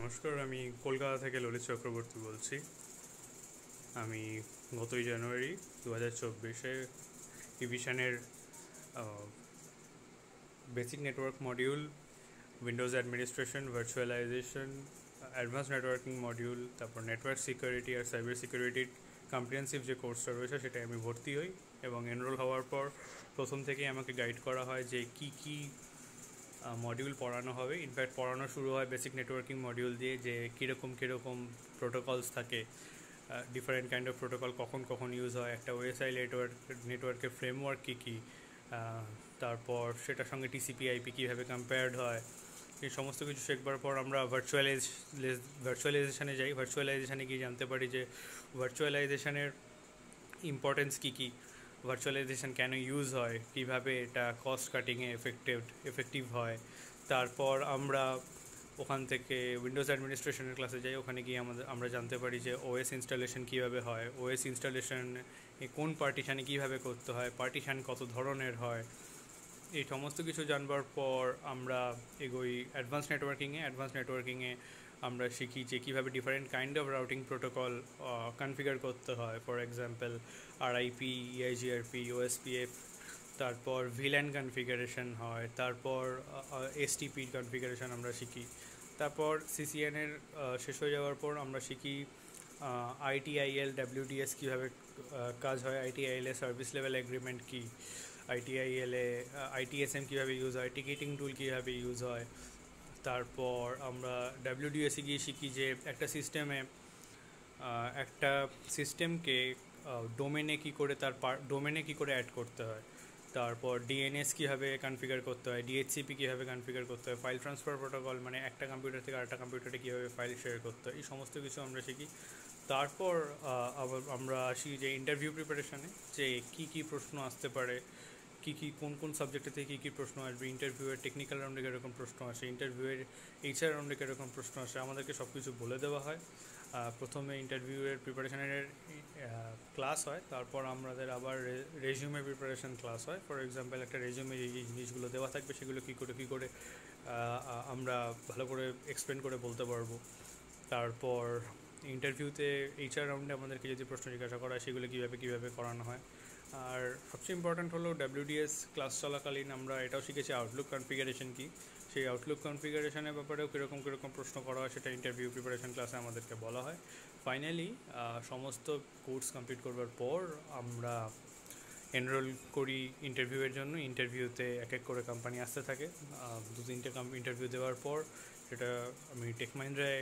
নমস্কার, আমি কলকাতা থেকে ললিত চক্রবর্তী বলছি। আমি গতই জানুয়ারি 2024-এ ইভিশনের basic network module, windows administration, virtualisation, advance networking module, তারপর নেটওয়ার্ক সিকিউরিটি আর সাইবার সিকিউরিটির কম্প্রিহেন্সিভ যে কোর্সটা রয়েছে সেটাই আমি ভর্তি হই এবং এনরোল হওয়ার পর প্রথম থেকেই আমাকে গাইড করা হয় যে কী মডিউল পড়ানো হবে। ইনফ্যাক্ট পড়ানো শুরু হয় বেসিক নেটওয়ার্কিং মডিউল দিয়ে, যে কীরকম প্রোটোকলস থাকে, ডিফারেন্ট কাইন্ড অফ প্রোটোকল কখন কখন ইউজ হয়, একটা ওএসআই নেটওয়ার্কের ফ্রেমওয়ার্ক কী, তারপর সেটার সঙ্গে টিসিপি আইপি কীভাবে কম্পেয়ার্ড হয়, এই সমস্ত কিছু শেখবার পর আমরা ভার্চুয়ালাইজেশানে যাই। ভার্চুয়ালাইজেশানে গিয়ে জানতে পারি যে ভার্চুয়ালাইজেশানের ইম্পর্টেন্স কী, ভার্চুয়ালাইজেশন কেন ইউজ হয়, কীভাবে এটা কস্ট কাটিংয়ে এফেক্টিভ হয়। তারপর আমরা ওখান থেকে উইন্ডোজ অ্যাডমিনিস্ট্রেশনের ক্লাসে যাই। ওখানে গিয়ে আমরা জানতে পারি যে ওএস ইনস্টলেশন কীভাবে হয়, ওএস ইনস্টলেশন কোন পার্টিশানে কীভাবে করতে হয়, পার্টিশান কত ধরনের হয়। এই সমস্ত কিছু জানবার পর আমরা এগোই অ্যাডভান্স নেটওয়ার্কিংয়ে আমরা শিখি যে কীভাবে different kind of routing protocol configure করতে হয়। ফর এক্সাম্পল আরআইপি, ইআইজিআরপি, ওএসপিএফ, তারপর ভিল্যান কনফিগারেশন হয়, তারপর এসটিপির কনফিগারেশন আমরা শিখি। তারপর সিসিএনের শেষ হয়ে যাওয়ার পর আমরা শিখি আইটিআইএল, ডাব্লিউডিএস কীভাবে কাজ হয়, আইটিআইএল এ সার্ভিস লেভেল এগ্রিমেন্ট কী, আইটিআইএলে আইটিএসএম কীভাবে ইউজ হয়, টিকেটিং টুল কীভাবে ইউজ হয়। তারপর আমরা ডাব্লিউডিএসে গিয়ে শিখি যে একটা সিস্টেমকে ডোমেনে কী করে অ্যাড করতে হয়। তারপর ডিএনএস কীভাবে কনফিগার করতে হয়, ডিএইচসিপি কীভাবে কনফিগার করতে হয়, ফাইল ট্রান্সফার প্রোটোকল মানে একটা কম্পিউটার থেকে আরেকটা কম্পিউটারে কীভাবে ফাইল শেয়ার করতে হয়, এই সমস্ত কিছু আমরা শিখি। তারপর আবার আমরা আসি যে ইন্টারভিউ প্রিপারেশানে, যে কী প্রশ্ন আসতে পারে, কোন সাবজেক্টে থেকে কী প্রশ্ন আসবে, ইন্টারভিউয়ের টেকনিক্যাল রাউন্ডে কীরকম প্রশ্ন আসে, ইন্টারভিউয়ের এইচআর রাউন্ডে কীরকম প্রশ্ন আসে, আমাদেরকে সব কিছু বলে দেওয়া হয়। প্রথমে ইন্টারভিউয়ের প্রিপারেশানের ক্লাস হয়, তারপর আমাদের আবার রেজিউমে প্রিপারেশান ক্লাস হয়। ফর এক্সাম্পল একটা রেজিউমে যে জিনিসগুলো দেওয়া থাকবে সেগুলো কী করে আমরা ভালো করে এক্সপ্লেন করে বলতে পারবো। তারপর ইন্টারভিউতে এইচআর রাউন্ডে আমাদেরকে যদি প্রশ্ন জিজ্ঞাসা করা হয় সেগুলো কীভাবে করানো হয়। আর সবচেয়ে ইম্পর্ট্যান্ট হলো ডাব্লিউডিএস ক্লাস চলাকালীন আমরা এটাও শিখেছি আউটলুক কনফিগারেশন কী, সেই আউটলুক কনফিগারেশনের ব্যাপারেও কীরকম প্রশ্ন করা হয় সেটা ইন্টারভিউ প্রিপারেশন ক্লাসে আমাদেরকে বলা হয়। ফাইনালি সমস্ত কোর্স কমপ্লিট করবার পর আমরা এনরোল করি ইন্টারভিউয়ের জন্য। ইন্টারভিউতে এক করে কোম্পানি আসতে থাকে। 2-3টে ইন্টারভিউ দেওয়ার পর সেটা আমি টেক মাহিন্দ্রায়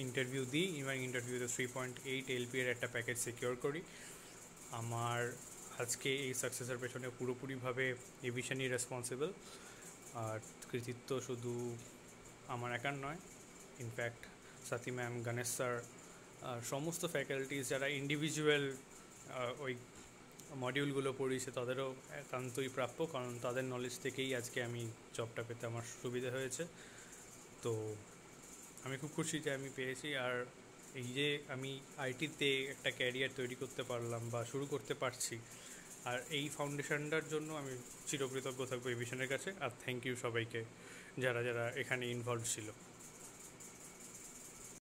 ইন্টারভিউ দিই এবং ইন্টারভিউতে 3.8 LP এর একটা প্যাকেজ সিকিওর করি। আমার আজকে এই সাকসেসের পেছনে পুরোপুরিভাবে এভিশনই রেসপন্সিবল, আর কৃতিত্ব শুধু আমার একার নয়। ইনফ্যাক্ট সাথী ম্যাম, গণেশ স্যার, সমস্ত ফ্যাকাল্টিস যারা ইন্ডিভিজুয়াল ওই মডিউলগুলো পড়িয়েছে তাদেরও একান্তই প্রাপ্য, কারণ তাদের নলেজ থেকেই আজকে আমি জবটা পেতে আমার সুবিধা হয়েছে। তো আমি খুব খুশি যে আমি পেয়েছি। আর এই যে আমি আইটিতে একটা ক্যারিয়ার তৈরি করতে পারলাম বা শুরু করতে পারছি, আর এই ফাউন্ডেশনটার জন্য আমি চিরকৃতজ্ঞ থাকবো এভিশনের কাছে। আর থ্যাংক ইউ সবাইকে যারা এখানে ইনভলভ ছিল।